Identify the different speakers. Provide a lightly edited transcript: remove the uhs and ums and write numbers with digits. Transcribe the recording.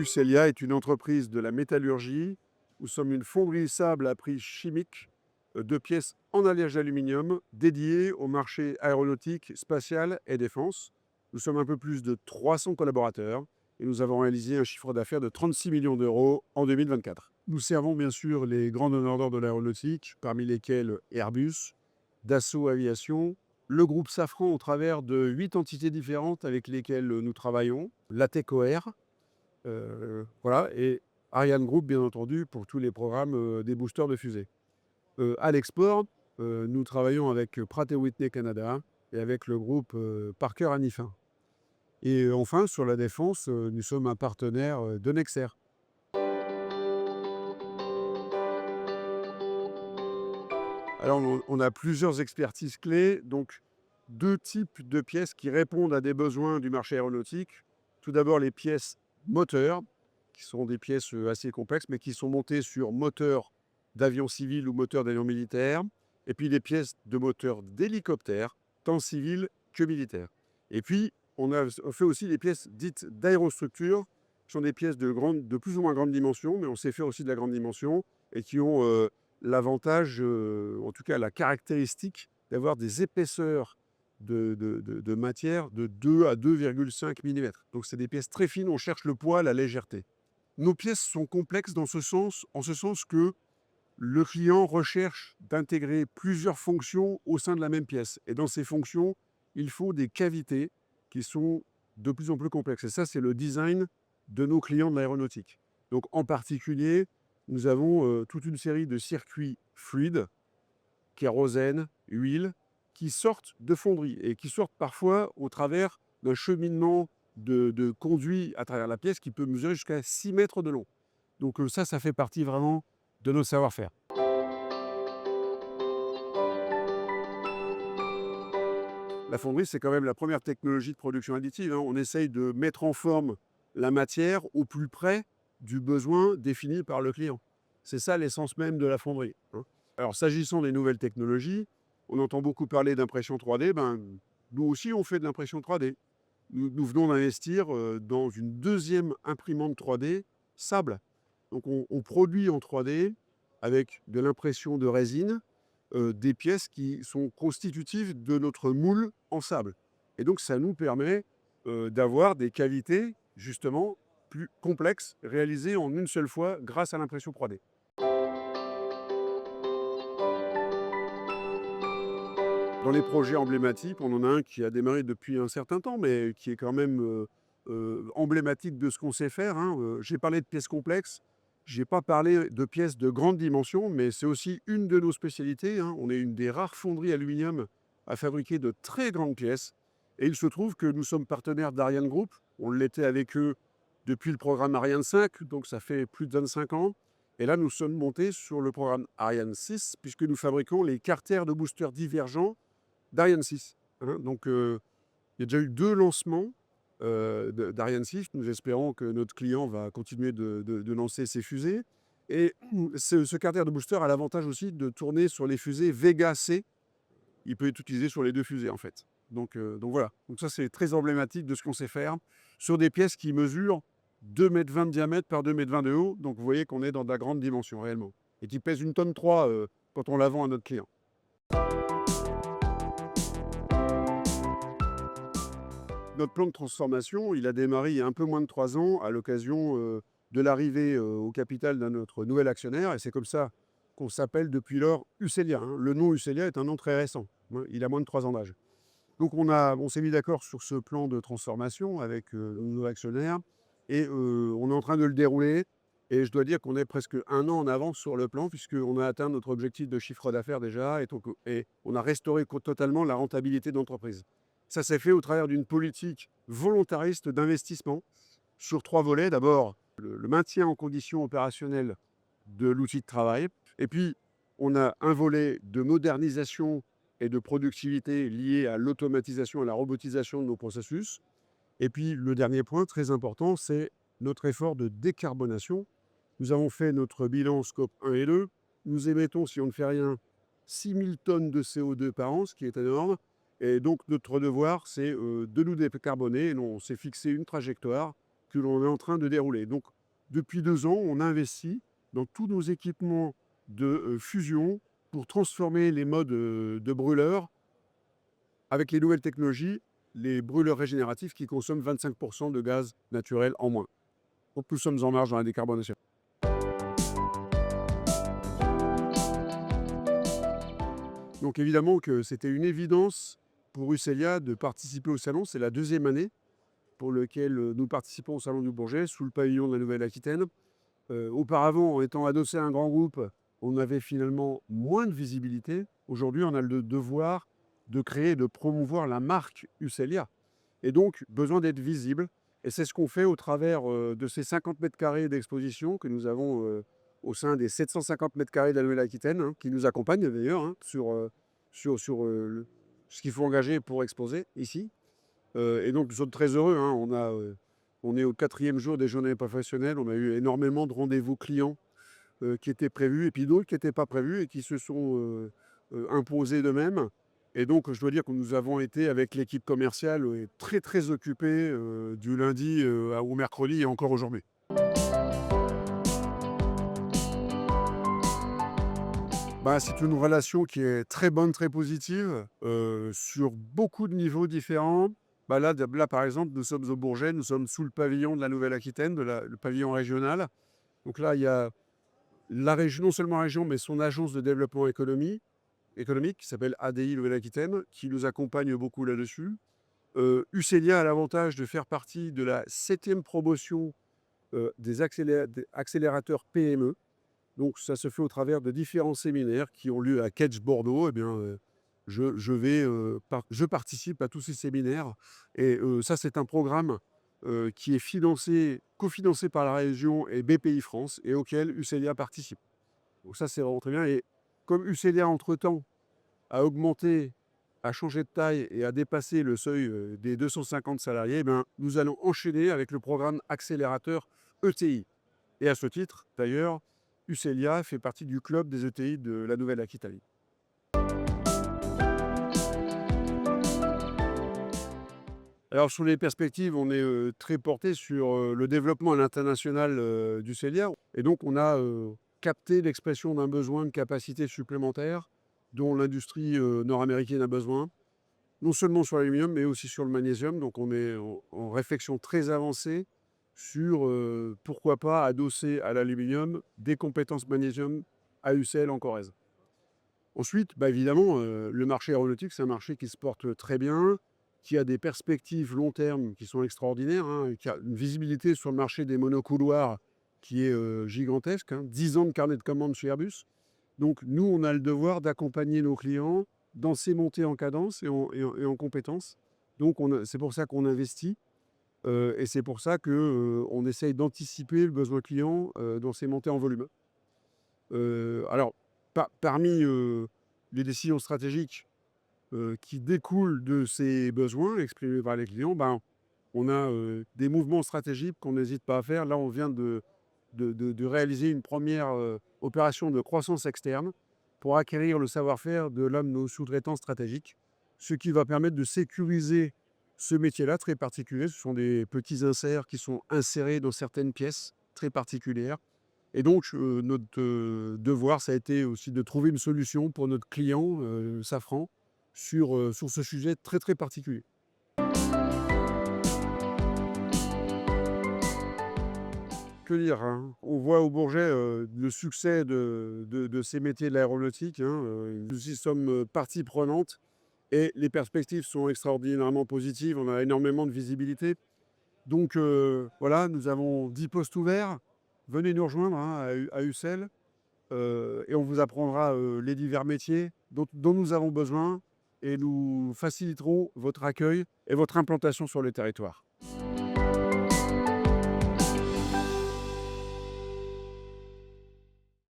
Speaker 1: Ucelia est une entreprise de la métallurgie. Nous sommes une fonderie sable à prix chimique de pièces en alliage d'aluminium dédiées au marché aéronautique, spatial et défense. Nous sommes un peu plus de 300 collaborateurs et nous avons réalisé un chiffre d'affaires de 36 millions d'euros en 2024. Nous servons bien sûr les grands donneurs d'ordre de l'aéronautique, parmi lesquels Airbus, Dassault Aviation, le groupe Safran au travers de 8 entités différentes avec lesquelles nous travaillons, la TECOR, voilà, et Ariane Group, bien entendu, pour tous les programmes des boosters de fusée. À l'export, nous travaillons avec Pratt & Whitney Canada et avec le groupe Parker Hannifin. Et enfin, sur la défense, nous sommes un partenaire de Nexer. Alors, on a plusieurs expertises clés, donc 2 types de pièces qui répondent à des besoins du marché aéronautique. Tout d'abord, les pièces moteurs, qui sont des pièces assez complexes, mais qui sont montées sur moteur d'avions civils ou moteur d'avions militaires. Et puis, les pièces de moteurs d'hélicoptères, tant civils que militaires. Et puis, on fait aussi des pièces dites d'aérostructure, qui sont des pièces de plus ou moins grande dimension, mais on sait faire aussi de la grande dimension, et qui ont l'avantage, en tout cas la caractéristique, d'avoir des épaisseurs de matière de 2 à 2,5 mm. Donc c'est des pièces très fines, on cherche le poids, la légèreté. Nos pièces sont complexes en ce sens que le client recherche d'intégrer plusieurs fonctions au sein de la même pièce. Et dans ces fonctions, il faut des cavités qui sont de plus en plus complexes. Et ça, c'est le design de nos clients de l'aéronautique. Donc en particulier, nous avons toute une série de circuits fluides, kérosène, huile, qui sortent de fonderie et qui sortent parfois au travers d'un cheminement de conduits à travers la pièce qui peut mesurer jusqu'à 6 mètres de long. Donc ça fait partie vraiment de nos savoir-faire. La fonderie, c'est quand même la première technologie de production additive, hein. On essaye de mettre en forme la matière au plus près du besoin défini par le client. C'est ça l'essence même de la fonderie, hein. Alors, s'agissant des nouvelles technologies, on entend beaucoup parler d'impression 3D. Nous aussi, on fait de l'impression 3D. Nous venons d'investir dans une deuxième imprimante 3D sable. Donc, on produit en 3D avec de l'impression de résine des pièces qui sont constitutives de notre moule en sable. Et donc, ça nous permet d'avoir des cavités, justement, plus complexes, réalisées en une seule fois grâce à l'impression 3D. Dans les projets emblématiques, on en a un qui a démarré depuis un certain temps, mais qui est quand même emblématique de ce qu'on sait faire, hein. J'ai parlé de pièces complexes, j'ai pas parlé de pièces de grande dimension, mais c'est aussi une de nos spécialités, hein. On est une des rares fonderies aluminium à fabriquer de très grandes pièces. Et il se trouve que nous sommes partenaires d'Ariane Group. On l'était avec eux depuis le programme Ariane 5, donc ça fait plus de 25 ans. Et là, nous sommes montés sur le programme Ariane 6, puisque nous fabriquons les carters de boosters divergents d'Ariane 6, hein. Donc, il y a déjà eu 2 lancements d'Ariane 6. Nous espérons que notre client va continuer de lancer ses fusées. Et ce carter de booster a l'avantage aussi de tourner sur les fusées Vega C. Il peut être utilisé sur les 2 fusées, en fait. Donc voilà. Donc ça, c'est très emblématique de ce qu'on sait faire sur des pièces qui mesurent 2,20 m de diamètre par 2,20 m de haut. Donc vous voyez qu'on est dans de la grande dimension réellement. Et qui pèsent 1,3 tonne quand on la vend à notre client. Notre plan de transformation, il a démarré il y a un peu moins de 3 ans à l'occasion de l'arrivée au capital d'un notre nouvel actionnaire. Et c'est comme ça qu'on s'appelle depuis lors Ucelia, hein. Le nom Ucelia est un nom très récent, hein. Il a moins de 3 ans d'âge. Donc on s'est mis d'accord sur ce plan de transformation avec le nouveau actionnaire et on est en train de le dérouler. Et je dois dire qu'on est presque 1 an en avance sur le plan puisqu'on a atteint notre objectif de chiffre d'affaires déjà et on a restauré totalement la rentabilité de l'entreprise. Ça s'est fait au travers d'une politique volontariste d'investissement sur 3 volets. D'abord, le maintien en condition opérationnelle de l'outil de travail. Et puis, on a un volet de modernisation et de productivité lié à l'automatisation et à la robotisation de nos processus. Et puis, le dernier point très important, c'est notre effort de décarbonation. Nous avons fait notre bilan scope 1 et 2. Nous émettons, si on ne fait rien, 6 000 tonnes de CO2 par an, ce qui est énorme. Et donc, notre devoir, c'est de nous décarboner. Et on s'est fixé une trajectoire que l'on est en train de dérouler. Donc, depuis 2 ans, on investit dans tous nos équipements de fusion pour transformer les modes de brûleurs avec les nouvelles technologies, les brûleurs régénératifs qui consomment 25% de gaz naturel en moins. Donc, nous sommes en marche dans la décarbonation. Donc évidemment que c'était une évidence pour Ucelia de participer au salon. C'est la 2e année pour laquelle nous participons au salon du Bourget sous le pavillon de la Nouvelle-Aquitaine. Auparavant, en étant adossé à un grand groupe, on avait finalement moins de visibilité. Aujourd'hui, on a le devoir de créer et de promouvoir la marque Ucelia. Et donc, besoin d'être visible. Et c'est ce qu'on fait au travers de ces 50 mètres carrés d'exposition que nous avons au sein des 750 mètres carrés de la Nouvelle-Aquitaine, hein, qui nous accompagnent d'ailleurs hein, sur ce qu'il faut engager pour exposer ici. Et donc, nous sommes très heureux. Hein, on est au 4e jour des journées professionnelles. On a eu énormément de rendez-vous clients qui étaient prévus et puis d'autres qui n'étaient pas prévus et qui se sont imposés d'eux-mêmes. Et donc, je dois dire que nous avons été, avec l'équipe commerciale, très, très occupés du lundi au mercredi et encore aujourd'hui. Bah, c'est une relation qui est très bonne, très positive, sur beaucoup de niveaux différents. Bah, là, par exemple, nous sommes au Bourget, nous sommes sous le pavillon de la Nouvelle-Aquitaine, le pavillon régional. Donc là, il y a la région, non seulement la région, mais son agence de développement économique, qui s'appelle ADI Nouvelle-Aquitaine, qui nous accompagne beaucoup là-dessus. Ucelia a l'avantage de faire partie de la 7e promotion des accélérateurs PME. Donc ça se fait au travers de différents séminaires qui ont lieu à Ketch Bordeaux. Eh bien, je participe à tous ces séminaires. Et ça, c'est un programme qui est cofinancé par la région et BPI France et auquel Ucelia participe. Donc ça, c'est vraiment très bien. Et comme Ucelia, entre-temps, a augmenté, a changé de taille et a dépassé le seuil des 250 salariés, eh bien, nous allons enchaîner avec le programme accélérateur ETI. Et à ce titre, d'ailleurs, Ucelia fait partie du club des ETI de la Nouvelle-Aquitaine. Alors sur les perspectives, on est très porté sur le développement à l'international d'Ucelia. Et donc on a capté l'expression d'un besoin de capacité supplémentaire dont l'industrie nord-américaine a besoin, non seulement sur l'aluminium, mais aussi sur le magnésium. Donc on est en réflexion très avancée sur pourquoi pas adosser à l'aluminium des compétences magnésium à UCL en Corrèze. Ensuite, bah évidemment, le marché aéronautique, c'est un marché qui se porte très bien, qui a des perspectives long terme qui sont extraordinaires, hein, qui a une visibilité sur le marché des monocouloirs qui est gigantesque, hein, 10 ans de carnet de commandes chez Airbus. Donc nous, on a le devoir d'accompagner nos clients dans ces montées en cadence et en compétences. Donc c'est pour ça qu'on investit. Et c'est pour ça qu'on essaye d'anticiper le besoin client dans ces montées en volume. Alors, parmi les décisions stratégiques qui découlent de ces besoins exprimés par les clients, ben, on a des mouvements stratégiques qu'on n'hésite pas à faire. Là, on vient de réaliser une première opération de croissance externe pour acquérir le savoir-faire de l'un de nos sous-traitants stratégiques, ce qui va permettre de sécuriser ce métier-là très particulier. Ce sont des petits inserts qui sont insérés dans certaines pièces très particulières. Et donc, notre devoir, ça a été aussi de trouver une solution pour notre client, Safran, sur ce sujet très, très particulier. Que dire, hein? On voit au Bourget le succès de ces métiers de l'aéronautique. Hein, nous y sommes partie prenante et les perspectives sont extraordinairement positives. On a énormément de visibilité. Donc voilà, nous avons 10 postes ouverts. Venez nous rejoindre hein, à Ucel et on vous apprendra les divers métiers dont nous avons besoin et nous faciliterons votre accueil et votre implantation sur le territoire.